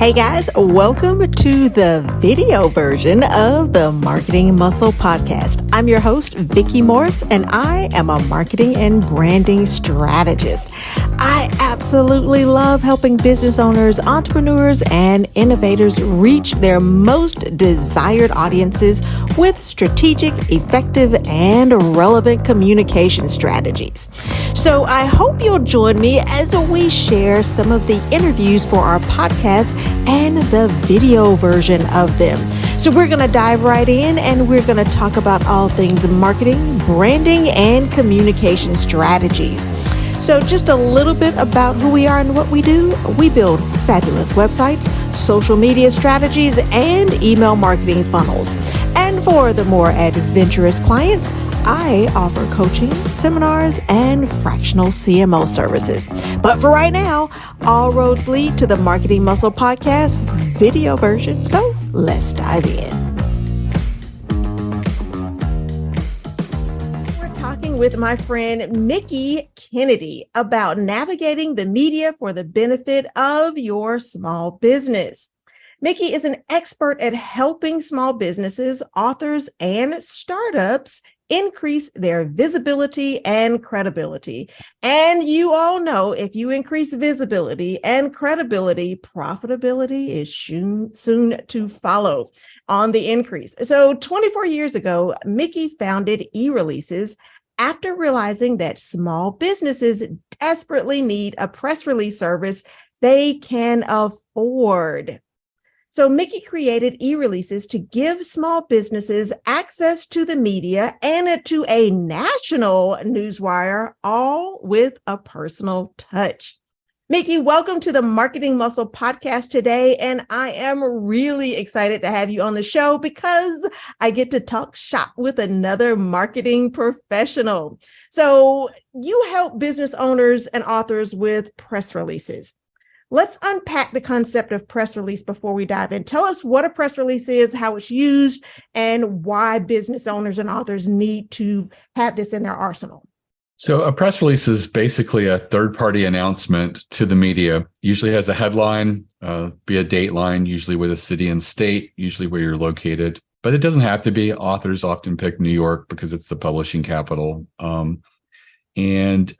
Hey guys, welcome to the video version of the Marketing Muscle Podcast. I'm your host, Vicki Morris, and I am a marketing and branding strategist. I absolutely love helping business owners, entrepreneurs, and innovators reach their most desired audiences with strategic, effective, and relevant communication strategies. So I hope you'll join me as we share some of the interviews for our podcast and the video version of them. So we're going to dive right in and we're going to talk about all things marketing, branding, and communication strategies. So just a little bit about who we are and what we do. We build fabulous websites, social media strategies, and email marketing funnels. And for the more adventurous clients, I offer coaching, seminars, and fractional CMO services. But for right now, all roads lead to the Marketing Muscle Podcast video version. So let's dive in. We're talking with my friend Mickie Kennedy about navigating the media for the benefit of your small business. Mickie is an expert at helping small businesses, authors, and startups increase their visibility and credibility. And you all know if you increase visibility and credibility, profitability is soon to follow on the increase. So 24 years ago, Mickie founded eReleases after realizing that small businesses desperately need a press release service they can afford. So Mickie created eReleases to give small businesses access to the media and to a national newswire, all with a personal touch. Mickie, welcome to the Marketing Muscle Podcast today. And I am really excited to have you on the show because I get to talk shop with another marketing professional. So you help business owners and authors with press releases. Let's unpack the concept of press release before we dive in. Tell us what a press release is, how it's used, and why business owners and authors need to have this in their arsenal. So a press release is basically a third-party announcement to the media. Usually has a headline, be a dateline, usually with a city and state, usually where you're located. But it doesn't have to be. Authors often pick New York because it's the publishing capital. And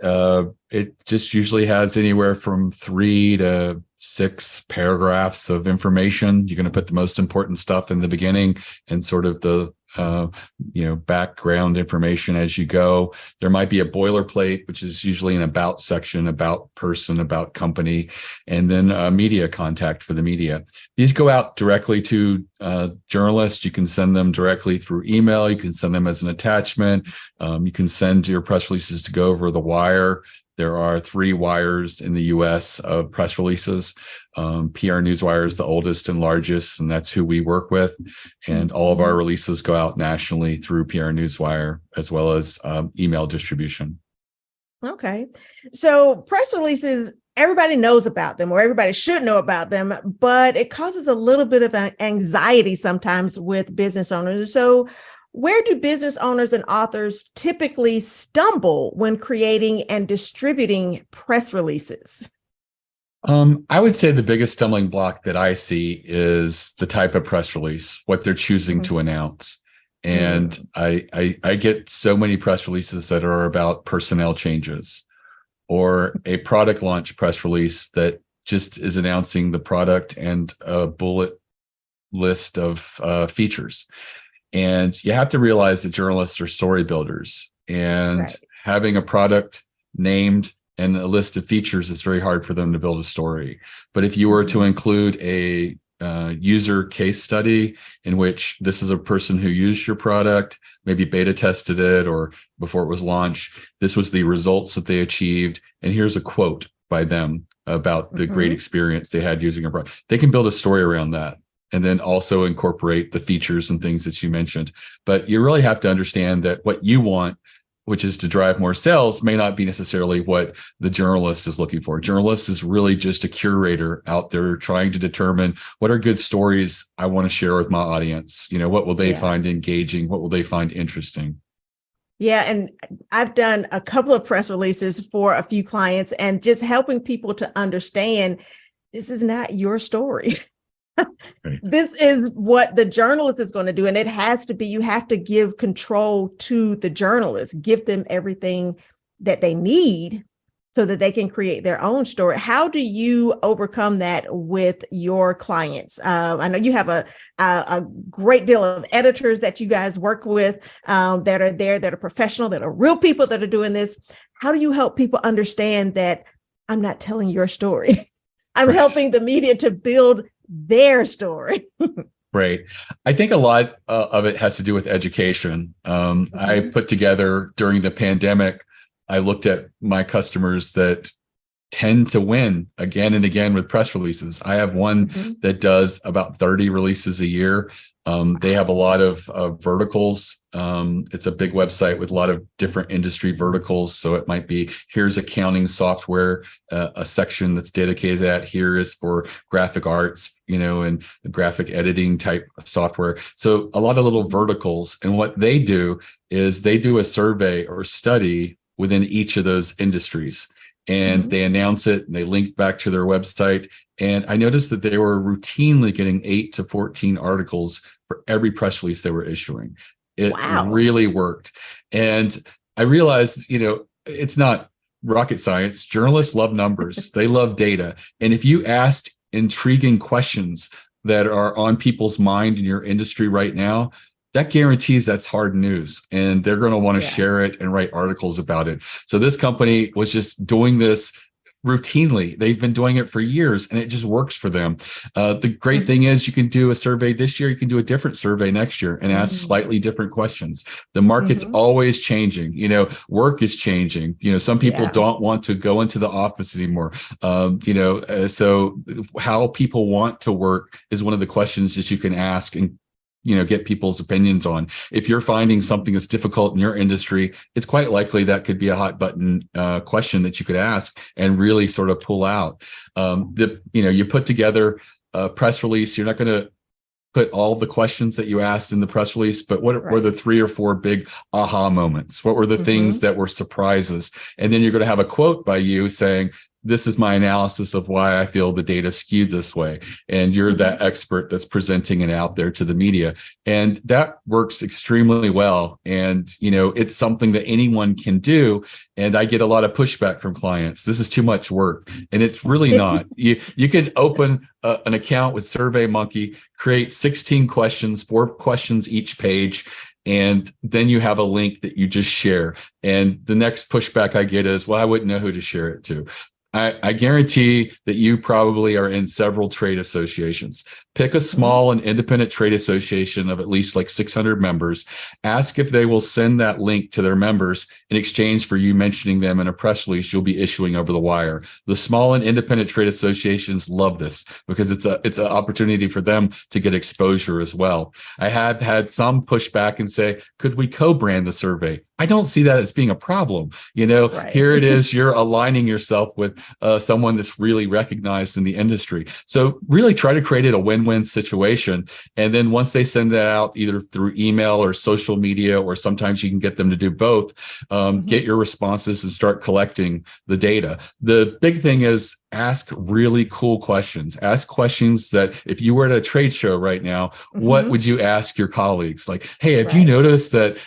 it just usually has anywhere from 3 to 6 paragraphs of information. You're going to put the most important stuff in the beginning and sort of the background information as you go. There might be a boilerplate, which is usually an about section, about person, about company, and then media contact for the media. These go out directly to journalists. You can send them directly through email. You can send them as an attachment. You can send your press releases to go over the wire. There are 3 wires in the U.S. of press releases. PR Newswire is the oldest and largest, and that's who we work with. And all of our releases go out nationally through PR Newswire, as well as email distribution. Okay. So press releases, everybody knows about them, or everybody should know about them, but it causes a little bit of anxiety sometimes with business owners. So where do business owners and authors typically stumble when creating and distributing press releases? I would say the biggest stumbling block that I see is the type of press release, what they're choosing to announce. And I get so many press releases that are about personnel changes, or a product launch press release that just is announcing the product and a bullet list of features. And you have to realize that journalists are story builders, and having a product named and a list of features, it's very hard for them to build a story. But if you were to include a user case study in which this is a person who used your product, maybe beta tested it, or before it was launched, this was the results that they achieved, and here's a quote by them about the great experience they had using a product, they can build a story around that. And then also incorporate the features and things that you mentioned. But you really have to understand that what you want, which is to drive more sales, may not be necessarily what the journalist is looking for. Journalist is really just a curator out there trying to determine what are good stories I want to share with my audience. What will they find engaging? What will they find interesting? Yeah, and I've done a couple of press releases for a few clients, and just helping people to understand this is not your story. Right. This is what the journalist is going to do. And it has to be, you have to give control to the journalist, give them everything that they need so that they can create their own story. How do you overcome that with your clients? I know you have a great deal of editors that you guys work with that are there, that are professional, that are real people that are doing this. How do you help people understand that I'm not telling your story? I'm Right. helping the media to build their story. Right. I think a lot of it has to do with education. I put together during the pandemic, I looked at my customers that tend to win again and again with press releases. I have one that does about 30 releases a year. They have a lot of verticals. It's a big website with a lot of different industry verticals. So it might be, here's accounting software, a section that's dedicated to that. Here is for graphic arts, and graphic editing type of software. So a lot of little verticals. And what they do is they do a survey or study within each of those industries. And they announce it and they link back to their website. And I noticed that they were routinely getting 8 to 14 articles for every press release they were issuing. It really worked. And I realized, it's not rocket science. Journalists love numbers. They love data. And if you asked intriguing questions that are on people's mind in your industry right now, that guarantees that's hard news, and they're going to want to share it and write articles about it. So this company was just doing this routinely. They've been doing it for years, and it just works for them. The great thing is you can do a survey this year, you can do a different survey next year and ask slightly different questions. The market's always changing. Work is changing. Some people don't want to go into the office anymore. So how people want to work is one of the questions that you can ask and get people's opinions on. If you're finding something that's difficult in your industry, it's quite likely that could be a hot button question that you could ask and really sort of pull out. You put together a press release, you're not going to put all the questions that you asked in the press release, but what were the 3 or 4 big aha moments? What were the things that were surprises? And then you're going to have a quote by you saying, this is my analysis of why I feel the data skewed this way. And you're that expert that's presenting it out there to the media. And that works extremely well. And, it's something that anyone can do. And I get a lot of pushback from clients. This is too much work. And it's really not. You can open an account with SurveyMonkey, create 16 questions, 4 questions each page, and then you have a link that you just share. And the next pushback I get is, well, I wouldn't know who to share it to. I guarantee that you probably are in several trade associations. Pick a small and independent trade association of at least like 600 members. Ask if they will send that link to their members in exchange for you mentioning them in a press release you'll be issuing over the wire. The small and independent trade associations love this because it's an opportunity for them to get exposure as well. I have had some pushback and say, could we co-brand the survey? I don't see that as being a problem. Here it is, you're aligning yourself with someone that's really recognized in the industry. So really try to create it a win-win situation. And then once they send that out, either through email or social media, or sometimes you can get them to do both, get your responses and start collecting the data. The big thing is ask really cool questions. Ask questions that if you were at a trade show right now, what would you ask your colleagues? Like, hey, have you noticed that,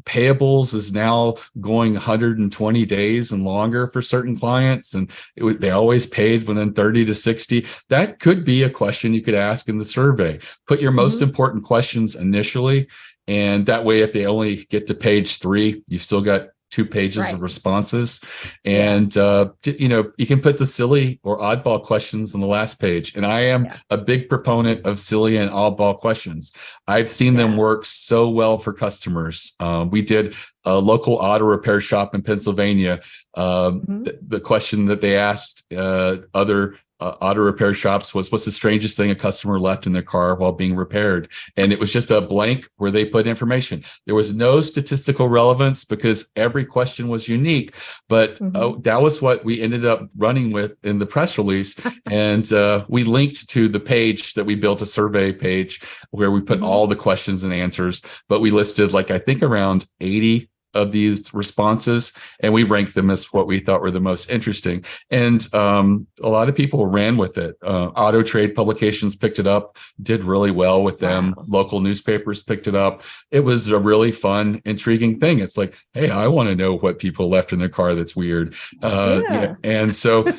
payables is now going 120 days and longer for certain clients, and they always paid within 30 to 60. That could be a question you could ask in the survey. Put your most important questions initially, and that way, if they only get to page 3, you've still got 2 pages of responses. And you can put the silly or oddball questions on the last page. And I am a big proponent of silly and oddball questions. I've seen them work so well for customers. We did a local auto repair shop in Pennsylvania. The question that they asked other auto repair shops was, what's the strangest thing a customer left in their car while being repaired? And it was just a blank where they put information. There was no statistical relevance because every question was unique, but that was what we ended up running with in the press release. And we linked to the page that we built, a survey page where we put all the questions and answers, but we listed I think around 80 of these responses, and we ranked them as what we thought were the most interesting. And a lot of people ran with it. Auto trade publications picked it up, did really well with them. Wow. Local newspapers picked it up. It was a really fun, intriguing thing. It's like, hey, I want to know what people left in their car that's weird. Yeah. And so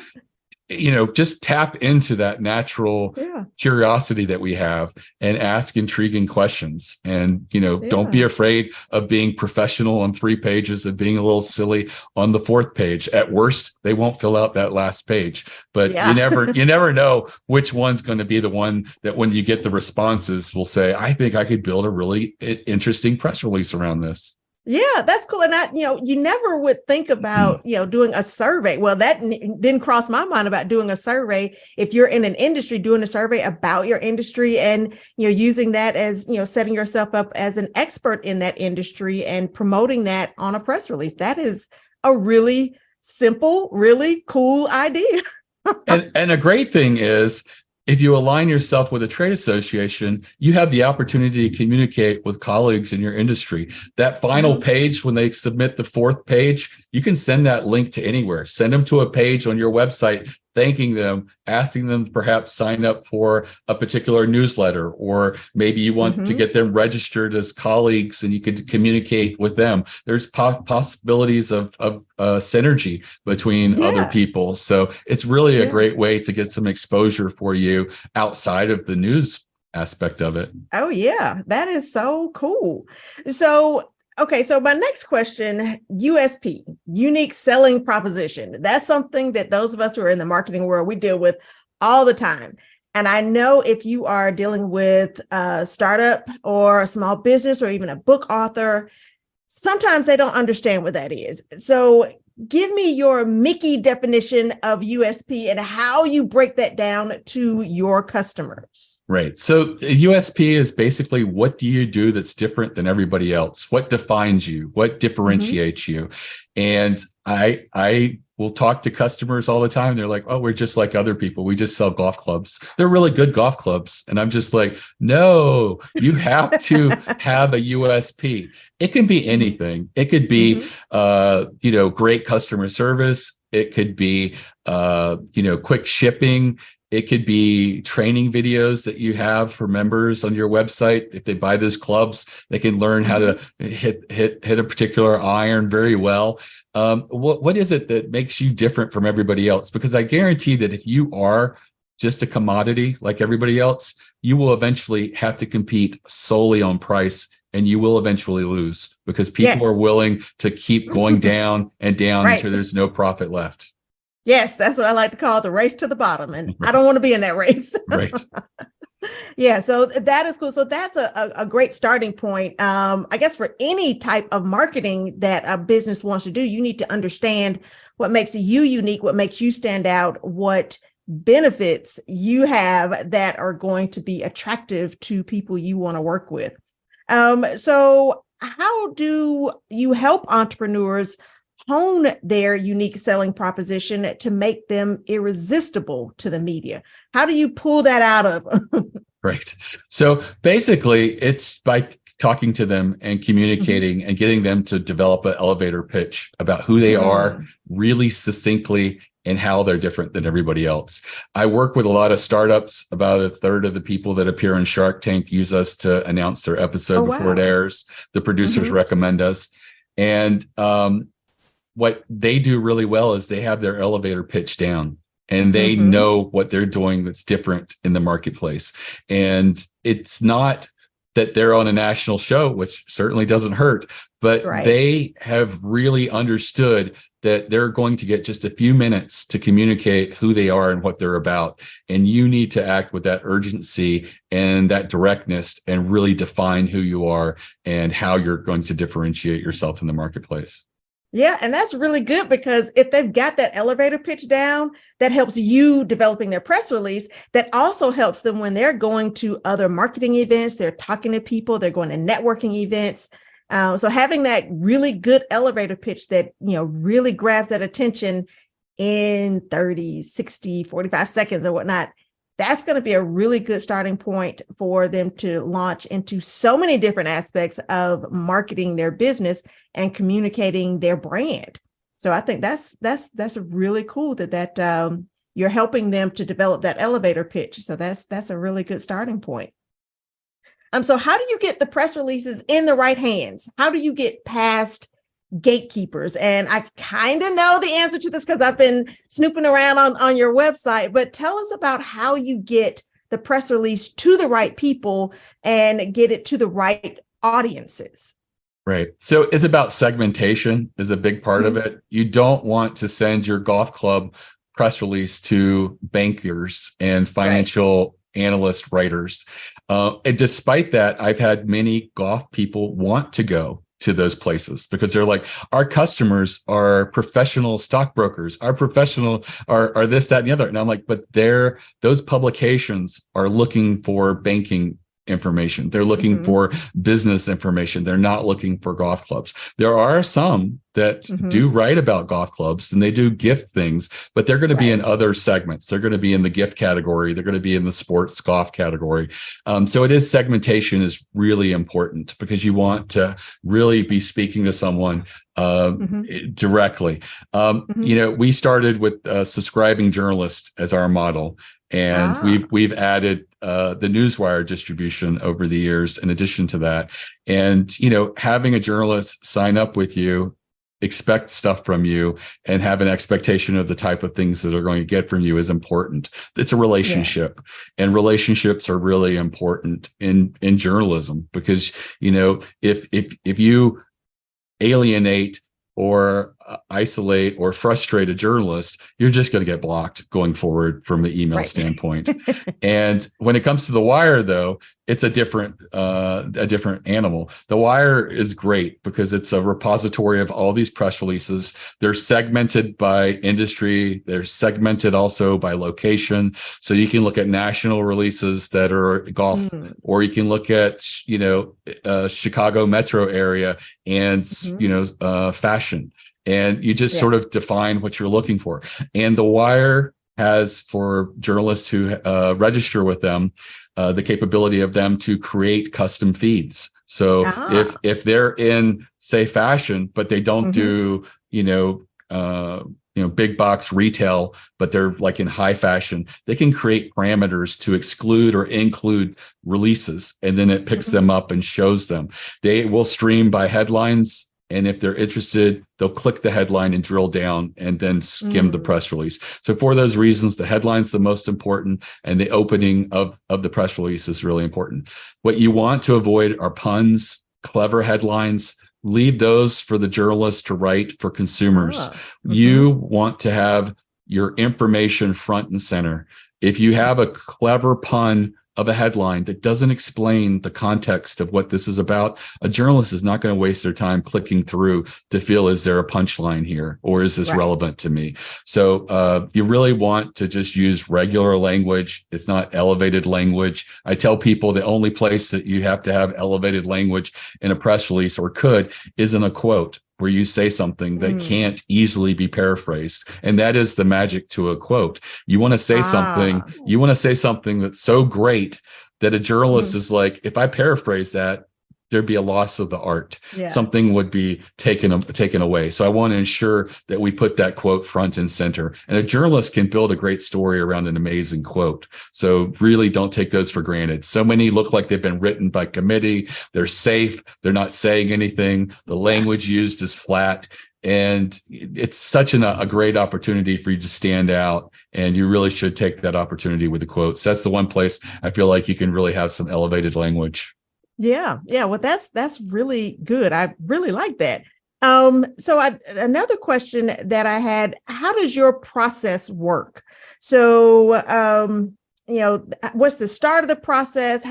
just tap into that natural curiosity that we have and ask intriguing questions. And, don't be afraid of being professional on 3 pages and being a little silly on the 4th page. At worst, they won't fill out that last page, but you never know which one's going to be the one that when you get the responses will say, I think I could build a really interesting press release around this. Yeah, that's cool. And you never would think about, doing a survey. Well, that didn't cross my mind about doing a survey. If you're in an industry, doing a survey about your industry and, using that as, setting yourself up as an expert in that industry and promoting that on a press release. That is a really simple, really cool idea. And a great thing is, if you align yourself with a trade association, you have the opportunity to communicate with colleagues in your industry. That final page, when they submit the 4th page, you can send that link to anywhere. Send them to a page on your website, thanking them, asking them to perhaps sign up for a particular newsletter, or maybe you want to get them registered as colleagues and you could communicate with them. There's possibilities of synergy between other people. So it's really a great way to get some exposure for you outside of the news aspect of it. Oh, yeah, that is so cool. So, okay, so my next question, USP, unique selling proposition. That's something that those of us who are in the marketing world, we deal with all the time. And I know if you are dealing with a startup or a small business or even a book author, sometimes they don't understand what that is. So give me your Mickie definition of USP and how you break that down to your customers. Right. So USP is basically, what do you do that's different than everybody else? What defines you? What differentiates you? And I will talk to customers all the time. They're like, oh, we're just like other people. We just sell golf clubs. They're really good golf clubs. And I'm just like, no, you have to have a USP. It can be anything. It could be, great customer service. It could be, quick shipping. It could be training videos that you have for members on your website. If they buy those clubs, they can learn how to hit a particular iron very well. What is it that makes you different from everybody else? Because I guarantee that if you are just a commodity like everybody else, you will eventually have to compete solely on price, and you will eventually lose because people are willing to keep going down and down until there's no profit left. Yes, that's what I like to call the race to the bottom. And I don't want to be in that race. Right. Yeah, so that is cool. So that's a great starting point. I guess for any type of marketing that a business wants to do, you need to understand what makes you unique, what makes you stand out, what benefits you have that are going to be attractive to people you want to work with. So how do you help entrepreneurs hone their unique selling proposition to make them irresistible to the media? How do you pull that out of them? Right. So basically, it's by talking to them and communicating and getting them to develop an elevator pitch about who they are really succinctly and how they're different than everybody else. I work with a lot of startups. About a third of the people that appear on Shark Tank use us to announce their episode before it airs. The producers recommend us. And what they do really well is they have their elevator pitch down and they know what they're doing that's different in the marketplace. And it's not that they're on a national show, which certainly doesn't hurt, but they have really understood that they're going to get just a few minutes to communicate who they are and what they're about. And you need to act with that urgency and that directness and really define who you are and how you're going to differentiate yourself in the marketplace. Yeah, and that's really good because if they've got that elevator pitch down, that helps you developing their press release. That also helps them when they're going to other marketing events, they're talking to people, they're going to networking events. So having that really good elevator pitch that, really grabs that attention in 30, 60, 45 seconds or whatnot, that's going to be a really good starting point for them to launch into so many different aspects of marketing their business and communicating their brand. So I think that's really cool that you're helping them to develop that elevator pitch. So that's a really good starting point. So how do you get the press releases in the right hands? How do you get past gatekeepers? And I kind of know the answer to this because I've been snooping around on your website, but tell us about how you get the press release to the right people and get it to the right audiences. Right. So it's about segmentation is a big part of it. You don't want to send your golf club press release to bankers and financial analyst writers. And despite that, I've had many golf people want to go to those places because they're like, our customers are professional stockbrokers, our professional are this, that, and the other. And I'm like, but those publications are looking for banking information. They're looking for business information. They're not looking for golf clubs. There are some that do write about golf clubs and they do gift things, but they're going to be in other segments. They're going to be in the gift category. They're going to be in the sports golf category. So it is segmentation is really important because you want to really be speaking to someone directly. We started with subscribing journalists as our model. And we've added the newswire distribution over the years in addition to that. And, having a journalist sign up with you, expect stuff from you, and have an expectation of the type of things that they're going to get from you is important. It's a relationship, and relationships are really important in journalism because, if you alienate or isolate or frustrate a journalist, you're just going to get blocked going forward from the email standpoint. And when it comes to the wire, though, it's a different animal. The wire is great because it's a repository of all these press releases. They're segmented by industry. They're segmented also by location. So you can look at national releases that are golf, or you can look at, Chicago metro area and, fashion. And you just sort of define what you're looking for. And the wire has, for journalists who register with them, the capability of them to create custom feeds. So if they're in, say, fashion, but they don't do, big box retail, but they're like in high fashion, they can create parameters to exclude or include releases. And then it picks them up and shows them. They will stream by headlines. And if they're interested, they'll click the headline and drill down and then skim the press release. So for those reasons, the headline's the most important, and the opening of the press release is really important. What you want to avoid are puns, clever headlines. Leave those for the journalists to write for consumers. You want to have your information front and center. If you have a clever pun of a headline that doesn't explain the context of what this is about, a journalist is not going to waste their time clicking through to feel, is there a punchline here, or is this relevant to me? So you really want to just use regular language. It's not elevated language. I tell people the only place that you have to have elevated language in a press release, or could, is in a quote, where you say something that can't easily be paraphrased. And that is the magic to a quote. You want to say something that's so great that a journalist is like, if I paraphrase that, there'd be a loss of the art. Something would be taken away. So I want to ensure that we put that quote front and center. And a journalist can build a great story around an amazing quote. So really don't take those for granted. So many look like they've been written by committee. They're safe. They're not saying anything. The language used is flat. And it's such a great opportunity for you to stand out. And you really should take that opportunity with the quotes. That's the one place I feel like you can really have some elevated language. Yeah. Well, that's really good. I really like that. Another question that I had: how does your process work? So, what's the start of the process?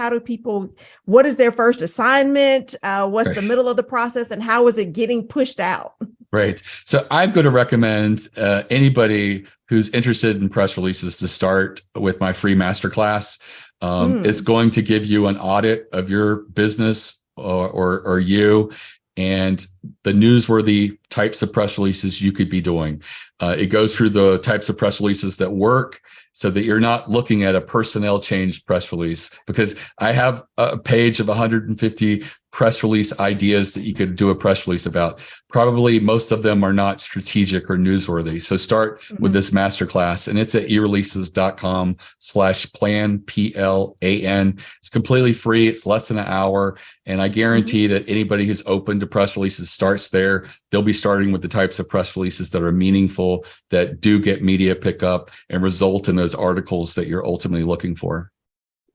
What is their first assignment? What's the middle of the process, and how is it getting pushed out? Right. So I'm going to recommend anybody who's interested in press releases to start with my free masterclass. It's going to give you an audit of your business or you, and the newsworthy types of press releases you could be doing. It goes through the types of press releases that work, so that you're not looking at a personnel change press release, because I have a page of 150 press release ideas that you could do a press release about. Probably most of them are not strategic or newsworthy. So start with this masterclass, and it's at eReleases.com/plan, PLAN. It's completely free. It's less than an hour. And I guarantee that anybody who's open to press releases starts there. They'll be starting with the types of press releases that are meaningful, that do get media pickup and result in those articles that you're ultimately looking for.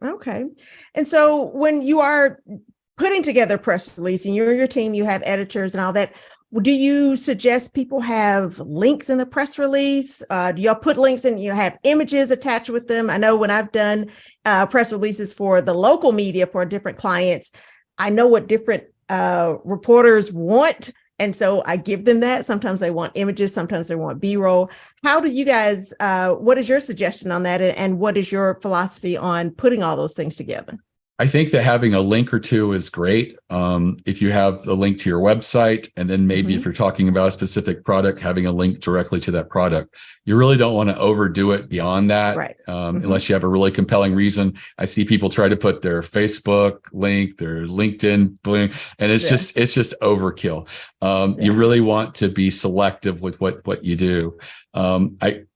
Okay. And so when you are putting together a press release and you're your team, you have editors and all that, do you suggest people have links in the press release? Do y'all put links and you have images attached with them? I know when I've done press releases for the local media for different clients, I know what different reporters want. And so I give them that. Sometimes they want images, sometimes they want B-roll. How do you guys, what is your suggestion on that? And what is your philosophy on putting all those things together? I think that having a link or two is great. If you have the link to your website, and then maybe if you're talking about a specific product, having a link directly to that product. You really don't want to overdo it beyond that, right? Unless you have a really compelling reason. I see people try to put their Facebook link, their LinkedIn link, and it's just overkill. You really want to be selective with what you do.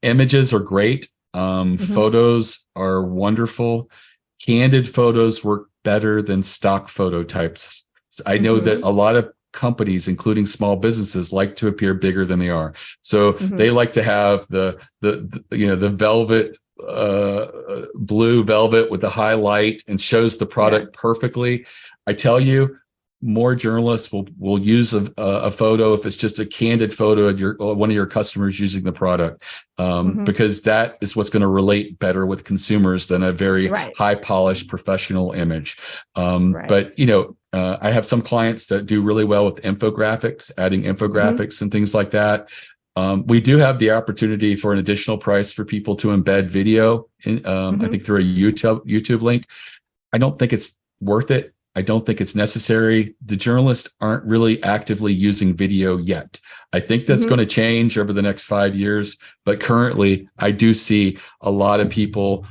Images are great. Photos are wonderful. Candid photos work better than stock photo types. I know that a lot of companies, including small businesses, like to appear bigger than they are. So they like to have the velvet, blue velvet with the highlight and shows the product perfectly. I tell you, more journalists will use a photo if it's just a candid photo of one of your customers using the product, because that is what's going to relate better with consumers than a very high polished professional image. But I have some clients that do really well with infographics, adding infographics and things like that. We do have the opportunity for an additional price for people to embed video in, I think through a YouTube link. I don't think it's worth it. I don't think it's necessary. The journalists aren't really actively using video yet. I think that's going to change over the next 5 years. But currently, I do see a lot of people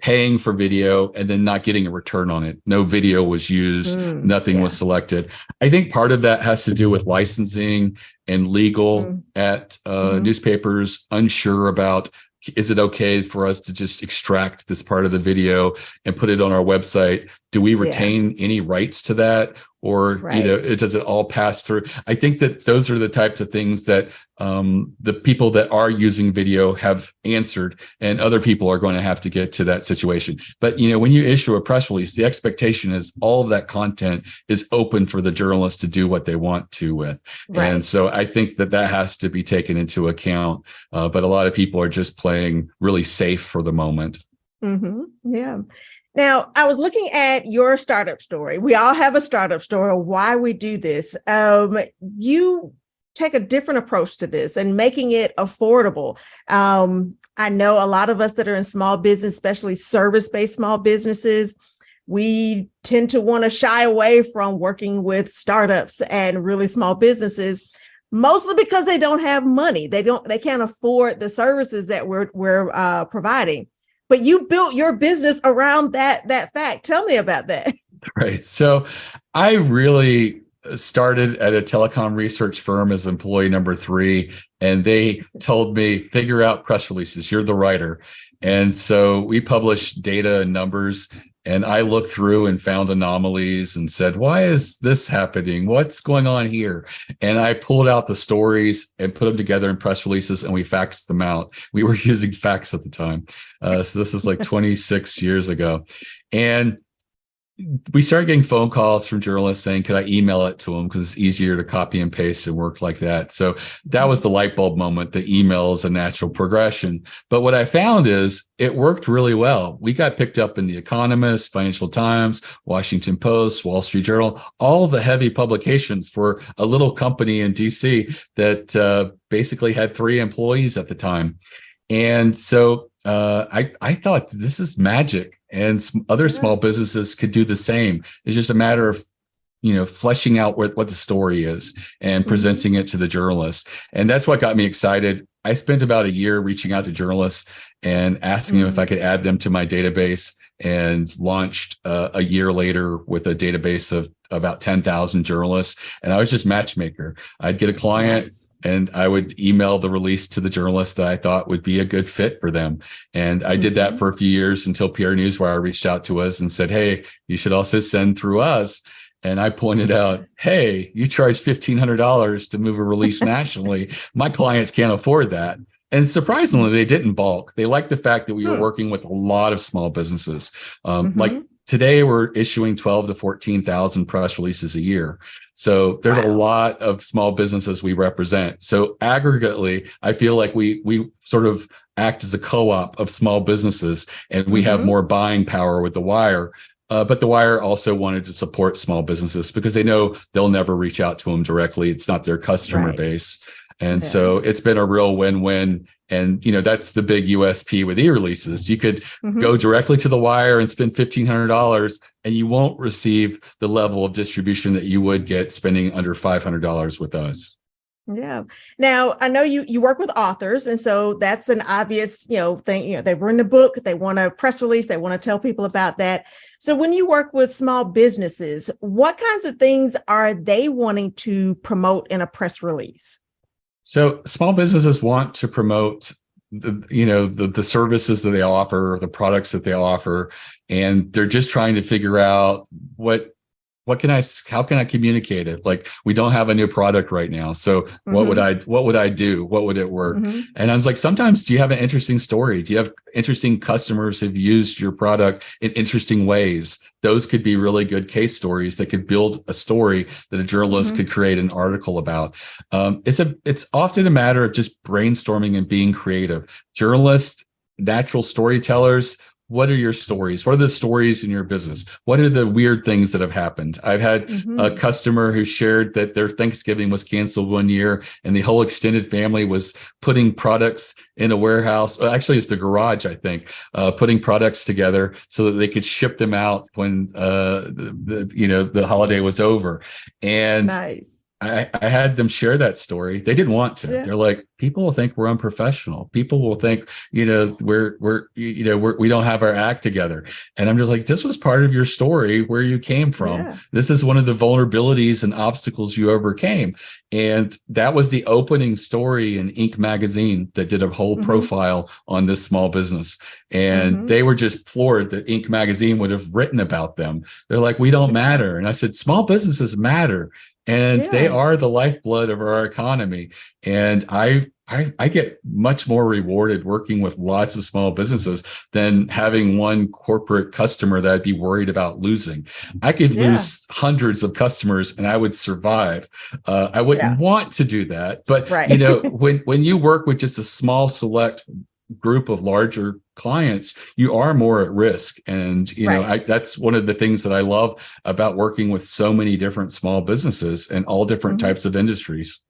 paying for video and then not getting a return on it. No video was used. Nothing was selected. I think part of that has to do with licensing and legal at newspapers, unsure about, is it okay for us to just extract this part of the video and put it on our website? Do we retain any rights to that? Or, does it all pass through? I think that those are the types of things that the people that are using video have answered, and other people are going to have to get to that situation. But, when you issue a press release, the expectation is all of that content is open for the journalist to do what they want to with. And so I think that has to be taken into account. But a lot of people are just playing really safe for the moment. Yeah. Now, I was looking at your startup story. We all have a startup story of why we do this. You take a different approach to this and making it affordable. I know a lot of us that are in small business, especially service-based small businesses, we tend to want to shy away from working with startups and really small businesses, mostly because they don't have money. They can't afford the services that we're providing. But you built your business around that fact. Tell me about that. Right. So I really started at a telecom research firm as employee number 3, and they told me, figure out press releases. You're the writer. And so we published data and numbers, and I looked through and found anomalies and said, why is this happening? What's going on here? And I pulled out the stories and put them together in press releases, and we faxed them out. We were using fax at the time. So this is like 26 years ago. And we started getting phone calls from journalists saying, could I email it to them? Because it's easier to copy and paste and work like that. So that was the light bulb moment. The email is a natural progression. But what I found is it worked really well. We got picked up in The Economist, Financial Times, Washington Post, Wall Street Journal, all the heavy publications for a little company in DC that basically had 3 employees at the time. And so I thought, this is magic. And other small businesses could do the same. It's just a matter of fleshing out what the story is and presenting it to the journalist. And that's what got me excited. I spent about a year reaching out to journalists and asking them if I could add them to my database, and launched a year later with a database of about 10,000 journalists. And I was just matchmaker. I'd get a client and I would email the release to the journalist that I thought would be a good fit for them. And I did that for a few years until PR Newswire reached out to us and said, hey, you should also send through us. And I pointed out, hey, you charge $1,500 to move a release nationally. My clients can't afford that. And surprisingly, they didn't balk. They liked the fact that we were working with a lot of small businesses. Like today, we're issuing 12 to 14,000 press releases a year. So there's a lot of small businesses we represent. So aggregately, I feel like we sort of act as a co-op of small businesses, and we have more buying power with The Wire. But The Wire also wanted to support small businesses because they know they'll never reach out to them directly. It's not their customer base. And so it's been a real win-win. And, that's the big USP with eReleases. You could go directly to The Wire and spend $1,500, and you won't receive the level of distribution that you would get spending under $500 with us. Yeah. Now, I know you work with authors, and so that's an obvious, thing. They've written a book, they want a press release, they want to tell people about that. So when you work with small businesses, what kinds of things are they wanting to promote in a press release? So small businesses want to promote the services that they offer, the products that they offer, and they're just trying to figure out how can I communicate it? Like, we don't have a new product right now. So what would I do? What would it work? And I was like, sometimes, do you have an interesting story? Do you have interesting customers who've used your product in interesting ways? Those could be really good case stories that could build a story that a journalist could create an article about. It's often a matter of just brainstorming and being creative. Journalists, natural storytellers. What are your stories? What are the stories in your business? What are the weird things that have happened? I've had a customer who shared that their Thanksgiving was canceled one year, and the whole extended family was putting products in a warehouse. Well, actually, it's the garage, I think, putting products together so that they could ship them out when the holiday was over. And I had them share that story. They didn't want to. They're like, people will think we're unprofessional. People will think, we don't have our act together. And I'm just like, this was part of your story, where you came from. This is one of the vulnerabilities and obstacles you overcame. And that was the opening story in Inc. magazine that did a whole profile on this small business. And they were just floored that Inc. magazine would have written about them. They're like, we don't matter. And I said, small businesses matter. And they are the lifeblood of our economy. And I get much more rewarded working with lots of small businesses than having one corporate customer that I'd be worried about losing. I could lose hundreds of customers and I would survive. I wouldn't want to do that. But, when you work with just a small select group of larger clients, you are more at risk. And, that's one of the things that I love about working with so many different small businesses and all different types of industries.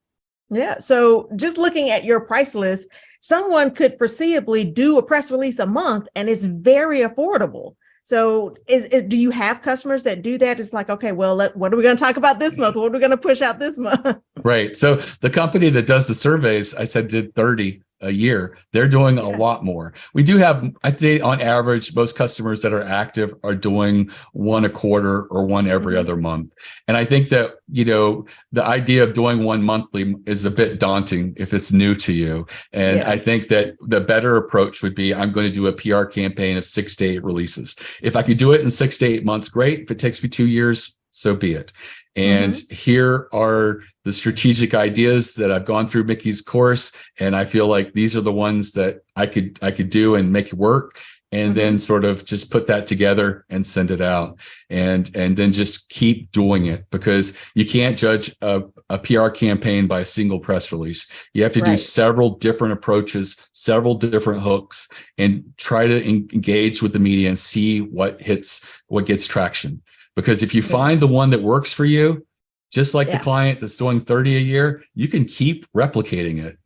Yeah. So just looking at your price list, someone could foreseeably do a press release a month, and it's very affordable. So do you have customers that do that? It's like, okay, well, what are we going to talk about this month? What are we going to push out this month? Right. So the company that does the surveys, I said, did 30 a year. They're doing a lot more. We do have, I'd say on average, most customers that are active are doing one a quarter or one every other month. And I think that, the idea of doing one monthly is a bit daunting if it's new to you. And I think that the better approach would be, I'm going to do a PR campaign of 6 to 8 releases. If I could do it in 6 to 8 months, great. If it takes me 2 years, so be it. And here are the strategic ideas that I've gone through Mickie's course. And I feel like these are the ones that I could do and make it work. And then sort of just put that together and send it out, and then just keep doing it, because you can't judge a PR campaign by a single press release. You have to do several different approaches, several different hooks, and try to engage with the media and see what gets traction. Because if you find the one that works for you, Just like the client that's doing 30 a year, you can keep replicating it,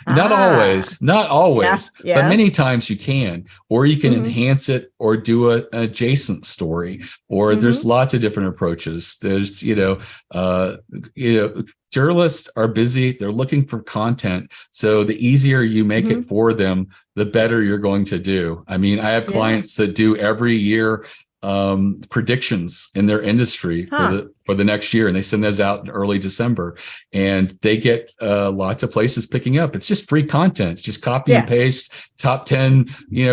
not always, but many times you can, or you can enhance it or do an adjacent story, or there's lots of different approaches. There's, journalists are busy. They're looking for content. So the easier you make it for them, the better you're going to do. I mean, I have clients that do every year predictions in their industry for the next year, and they send those out in early December, and they get lots of places picking up. It's just free content, just copy and paste top 10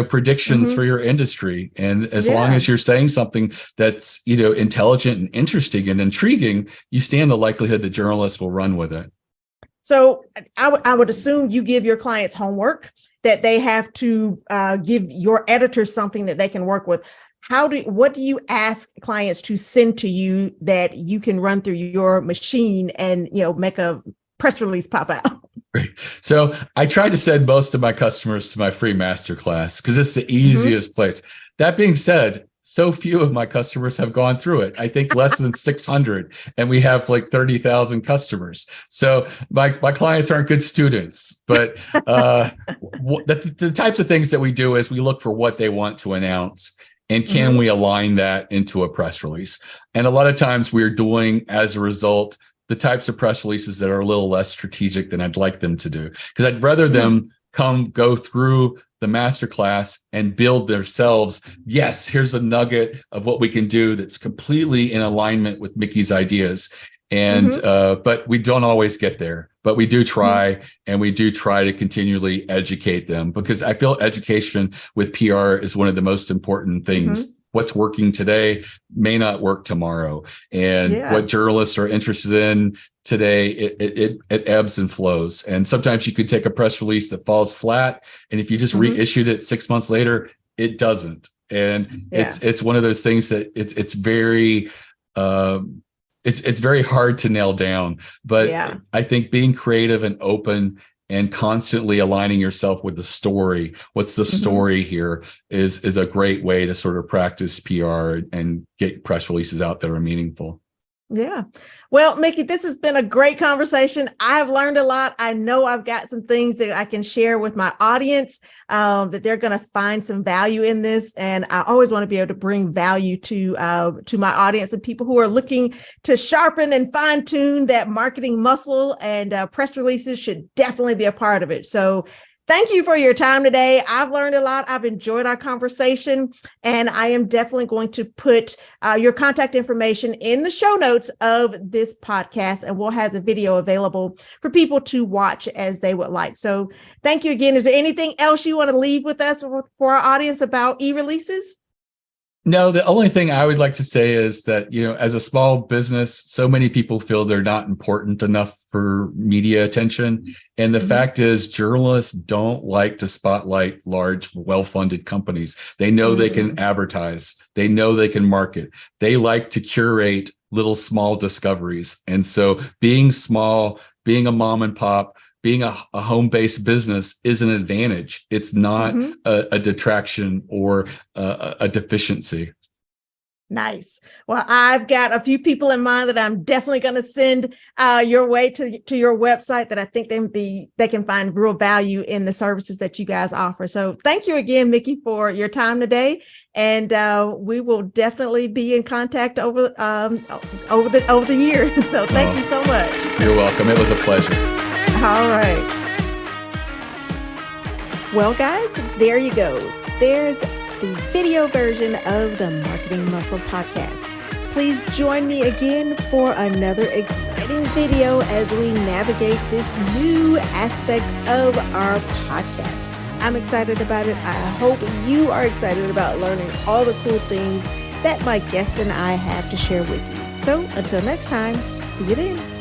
predictions for your industry, and as long as you're saying something that's intelligent and interesting and intriguing, you stand the likelihood the journalists will run with it. So I would assume you give your clients homework that they have to give your editors something that they can work with. What do you ask clients to send to you that you can run through your machine and, make a press release pop out? Great. So I try to send most of my customers to my free masterclass because it's the easiest place. That being said, so few of my customers have gone through it. I think less than 600, and we have like 30,000 customers. So my clients aren't good students, but the types of things that we do is we look for what they want to announce. And can we align that into a press release? And a lot of times we're doing, as a result, the types of press releases that are a little less strategic than I'd like them to do. Because I'd rather them go through the masterclass and build themselves. Yes, here's a nugget of what we can do that's completely in alignment with Mickie's ideas. And but we don't always get there, but we do try, and we do try to continually educate them, because I feel education with PR is one of the most important things. What's working today may not work tomorrow, and what journalists are interested in today, it ebbs and flows. And sometimes you could take a press release that falls flat, and if you just reissued it 6 months later, it doesn't. And it's one of those things that it's very it's very hard to nail down, but I think being creative and open and constantly aligning yourself with the story, what's the story here, is a great way to sort of practice PR and get press releases out that are meaningful. Yeah. Well, Mickie, this has been a great conversation. I've learned a lot. I know I've got some things that I can share with my audience, that they're going to find some value in this. And I always want to be able to bring value to my audience and people who are looking to sharpen and fine tune that marketing muscle, and press releases should definitely be a part of it. So thank you for your time today. I've learned a lot. I've enjoyed our conversation, and I am definitely going to put your contact information in the show notes of this podcast, and we'll have the video available for people to watch as they would like. So thank you again. Is there anything else you want to leave with us for our audience about eReleases? No, the only thing I would like to say is that, as a small business, so many people feel they're not important enough for media attention. And the fact is, journalists don't like to spotlight large, well-funded companies. They know they can advertise. They know they can market. They like to curate little small discoveries. And so being small, being a mom and pop, being a home-based business is an advantage. It's not a detraction or a deficiency. Nice. Well, I've got a few people in mind that I'm definitely going to send your way to your website that I think they can find real value in the services that you guys offer. So thank you again, Mickie, for your time today. And we will definitely be in contact over the year. So thank you so much. You're welcome. It was a pleasure. All right. Well, guys, there you go. There's the video version of the Marketing Muscle podcast. Please join me again for another exciting video as we navigate this new aspect of our podcast. I'm excited about it. I hope you are excited about learning all the cool things that my guest and I have to share with you. So until next time, see you then.